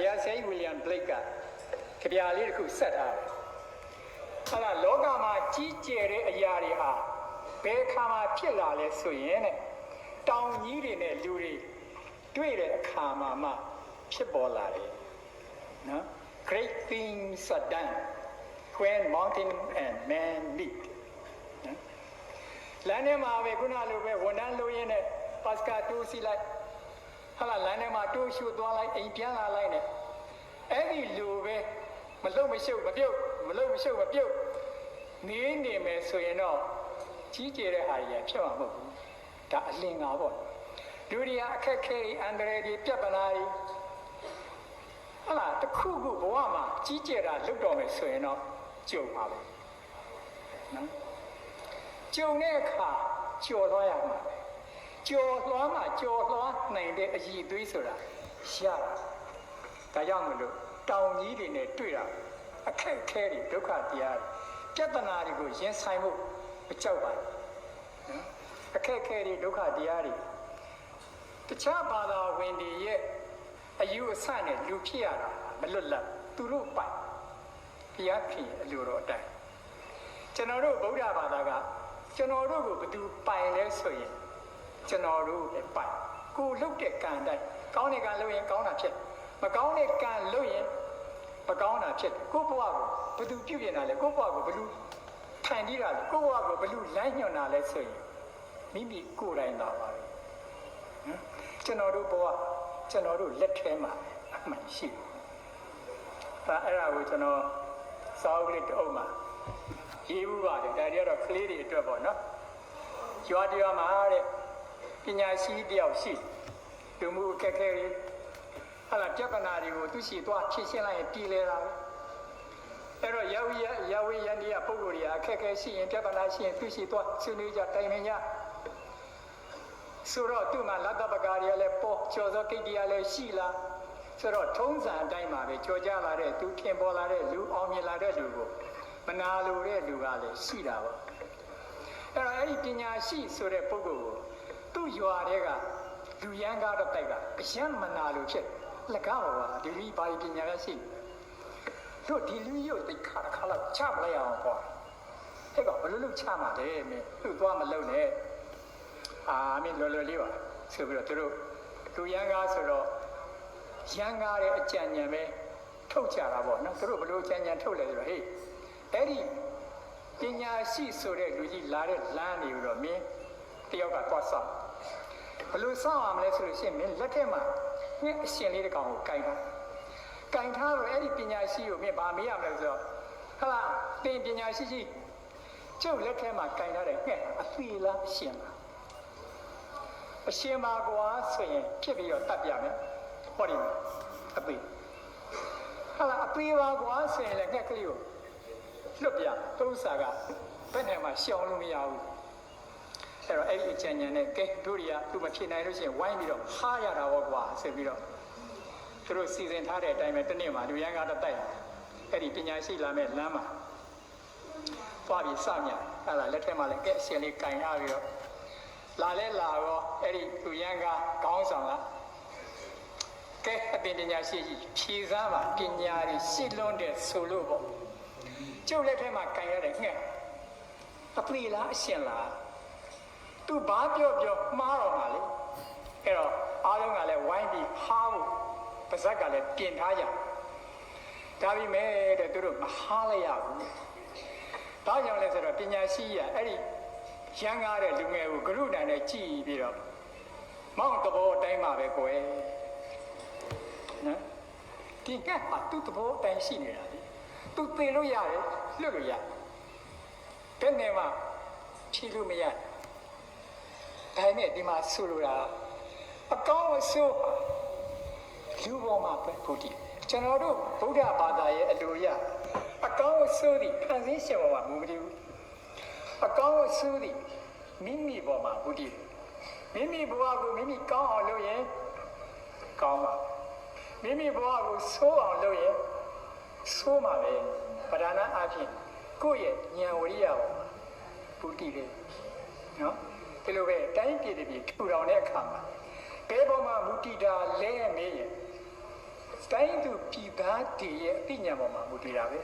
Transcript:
တရားဆရာကြီး William Blake ကကြပြလေးတစ်ခုဆက်ထားတယ်ဟုတ်လားလောကမှာကြီးကျယ်တဲ့အရာတွေဟာဘယ်အခါမှာဖြစ်လာလဲဆိုရင်တဲ့တောင်ကြီးတွေနဲ့လူတွေတွေ့တဲ့အခါမှာမှဖြစ်ပေါ်လာတယ်နော် Great things are done when mountain and man meet နော်လမ်းထဲမှာပဲခုနလိုပဲဝန်ထမ်းလို့ရင်းနဲ့ပတ်စကာတိုးစီလိုက်ဟာလမ်းထဲမှာတိုးရှူသွားလိုက်အိမ်ပြန်လာလိုက်နဲ့အဲ့ဒီလိုပဲမလုံမရှုပ်မပြုတ်မလုံမရှုပ်မပြုတ်နေမယ်ဆိုရင်တော့ကြီးကျယ်တဲ့ဟာတွေဖြစ်မှာမဟုတ်ဘူးဒါအလင်ငါပေါ့လူတွေကအခက်ခဲတွေအန္တရာယ်တွေပြဿနာတွေဟာလားတစ်ခုခုဘဝမှာကြီးကျယ်တာလုပ်တော့မယ်ဆိုရင်တော့ကြုံပါပဲနော်ကြုံတဲ့အခါကြော်လွှားရမှာကြော်လွှားမှကြော်လွှားနိုင်တဲ့အရည်အသွေးဆိုတာရှားတာဒါကြောင့်မလို့တောင်ကြီးတွေနဲ့တွေ့တာအခက်ခဲတွေဒုက္ခတရားတွေပြဿနာတွေကိုရင်ဆိုင်ဖို့မကြောက်ပါဘူးနော်အခက်ခဲတွေဒုက္ခတရားတွေတခြားဘာသာဝင်တွေရဲ့အယူအဆနဲ့လူဖြစ်ရတာမလွတ်လပ်သူတို့ပိုင်ဘုရားခင်အလိုတော်အတိုင်းကျွန်တော်တို့ဗုဒ္ဓဘာသာကကျွန်တော်တို့ကိုဘယ်သူပိုင်လဲဆိုရင်ကျွန်တော်တို့ပဲပိုင်ကိုလှုပ်တဲ့ကံတိုင်းကောင်းတဲ့ကံလုပ်ရင်ကောင်းတာဖြစ်မကောင်းတဲ့ကံလုပ်ရင်မကောင်းတာဖြစ်ကိုယ့်ဘဝကိုဘယ်သူပြုပြင်တာလဲကိုယ့်ဘဝကိုဘယ်သူထိုင်ကြည့်တာလဲကိုယ့်ဘဝကိုဘယ်သူလမ်းညွှန်တာလဲဆိုရင်မိမိကိုယ်တိုင်သာပါပဲနော်ကျွန်တော်တို့ဘဝကျွန်တော်တို့လက်ထဲမှာအမှန်ရှိတယ်အဲ့ဒါကိုကျွန်တော်စာအုပ်လေးတစ်အုပ်မှာရေးဘူးပါတယ်ဒါတွေကတော့ကလေးတွေအတွက်ပေါ့နော်ရွာတရားမှာတဲ့ပညာရှိတယောက်ရှိသူမှုအခက်ခဲတွေဟာလာပြဿနာတွေကိုသူရှိသွားဖြေရှင်းလိုက်ရင်ပြည်လဲတာပဲအဲ့တော့ရဝေယန္တိယပုဂ္ဂိုလ်တွေအခက်ခဲရှိရင်ပြဿနာရှိရင်သူရှိသွားဆွေးနွေးကြတိုင်ပင်ကြဆိုတော့သူ့မှာလတ္တပကာတွေလည်းပေါ်ကျော်စောကိတ္တရလည်းရှိလားဆိုတော့ထုံးစံအတိုင်းမှာပဲကြော်ကြလာတဲ့သူထင်ပေါ်လာတဲ့လူအောင်မြင်လာတဲ့လူကိုမနာလိုတဲ့လူကလည်းရှိတာပေါ့အဲ့တော့အဲ့ဒီပညာရှိဆိုတဲ့ပုဂ္ဂိုလ်ကိုသူ့ရွာတွေကလူရန်ကားတော့တိုက်ကအယံမနာလိုဖြစ်လက်ကားပါဒီလူဘာပညာရရှိတို့ဒီလူရုပ်တိတ်ခါလောက်ချမလိုက်အောင်ပေါ့ဟဲ့ကဘယ်လိုလုပ်ချမှာလဲမင်းသူ့သွားမလုံနဲ့မင်းလော်လေးပါဆိုပြီးတော့သူတို့လူရန်ကားဆိုတော့ရန်ကားတဲ့အကြံဉာဏ်ပဲထုတ်ကြတာပေါ့နော်သူတို့ဘယ်လိုအကြံဉာဏ်ထုတ်လဲဆိုတော့ဟေးအဲ့ဒီပညာရှိဆိုတဲ့လူကြီးလာတဲ့လမ်းနေပြီးတော့မင်းတယောက်ကသွားဆောက်ဘယ်လိုဆောက်ရမလဲဆိုလို့ရှိရင်မင်းလက်ထက်မှာငှက်အရှင်လေးတစ်ကောင်ကိုကင်ထားတော့အဲ့ဒီပညာရှိကိုမင်းဗာမေးရမလဲဆိုတော့ဟာလားသင်ပညာရှိကြီးကျုပ်လက်ထက်မှာကင်ထားတဲ့ငှက်အသေးလားအရှင်လားအရှင်ပါကွာဆိုရင်ဖြစ်ပြီးတော့တတ်ပြမယ်ဟောဒီအသေးဟာလားအသေးပါကွာဆိုရင်လည်းငှက်ကလေးကိုလွတ်ပြသူ့စာကဘယ်နဲ့မှရှောင်လို့မရဘူးအဲ့တော့အဲ့ဒီအကြံဉာဏ်နဲ့ကဲတို့တွေကသူမဖြစ်နိုင်လို့ရှိရင်ဝိုင်းပြီးတော့ဟားရတာပေါ့ကွာဆိုပြီးတော့သူတို့စီစဉ်ထားတဲ့အတိုင်းပဲတစ်နေ့မှာလူရန်ကားတော့တိုက်အဲ့ဒီပညာရှိလာမဲ့လမ်းမှာသွားပြီးစမြအဲ့ဒါလက်ထက်မှာလည်းကဲအရှင်လေးကင်ရပြီးတော့လာလဲလာတော့အဲ့ဒီလူရန်ကားခေါင်းဆောင်ကကဲအပင်ပညာရှိကြီးဖြေစားပါပညာတွေရှိလွန်းတဲ့ဆိုလို့ပေါ့ကျုပ်လက်ထဲမှာကင်ရတဲ့ငှက်အသေးလားအရှင်လားသူဘာပြောမှားတော့မှာလေအဲ့တော့အားလုံးကလည်းဝိုင်းပြီးဟားဖို့ပါဇက်ကလည်းပြင်ထားကြဒါပေမဲ့တဲ့သူတို့မဟားလိုက်ရဘူးဒါကြောင့်လဲဆိုတော့ပညာရှိရအဲ့ဒီရန်ကားတဲ့လူငယ်ကိုဂရုဏာနဲ့ကြည်ပြီးတော့မောင်းတဘောအတိုင်းမှာပဲကိုယ်နော်ဒီကမှာသူ့တဘောအတိုင်းရှိနေတာလေသူသေလို့ရတယ်လွတ်လို့ရဘယ်နဲ့မှဖြီးလို့မရဒါနဲ့ဒီမှာဆိုလိုတာအကောင်းအဆိုးလူပေါ်မှာပဲဘုဒ္ဓကျွန်တော်တို့ဗုဒ္ဓဘာသာရဲ့အလိုရအကောင်းအဆိုးဒီဖန်ဆင်းရှင်ပေါ်မှာမူမတည်ဘူးအကောင်းအဆိုးဒီမိမိပေါ်မှာဘုဒ္ဓမိမိဘဝကိုမိမိကောင်းအောင်လုပ်ရင်ကောင်းပါမိမိဘဝကိုဆိုးအောင်လုပ်ရင်ဆိုးမှာပဲပဓာနာအဖြစ်ကိုယ့်ရဲ့ဉာဏ်ဝိရိယပေါ်မှာဘုဒ္ဓပဲနော်ဒီလိုပဲတိုင်းပြည်တစ်ပြည်ထူထောင်တဲ့အခါမှာဘယ်ပေါ်မှာမူတည်တာလဲမေးရင်တိုင်းသူ ပြည်သားတည်ရဲ့အသိဉာဏ်ပေါ်မှာမူတည်တာပဲ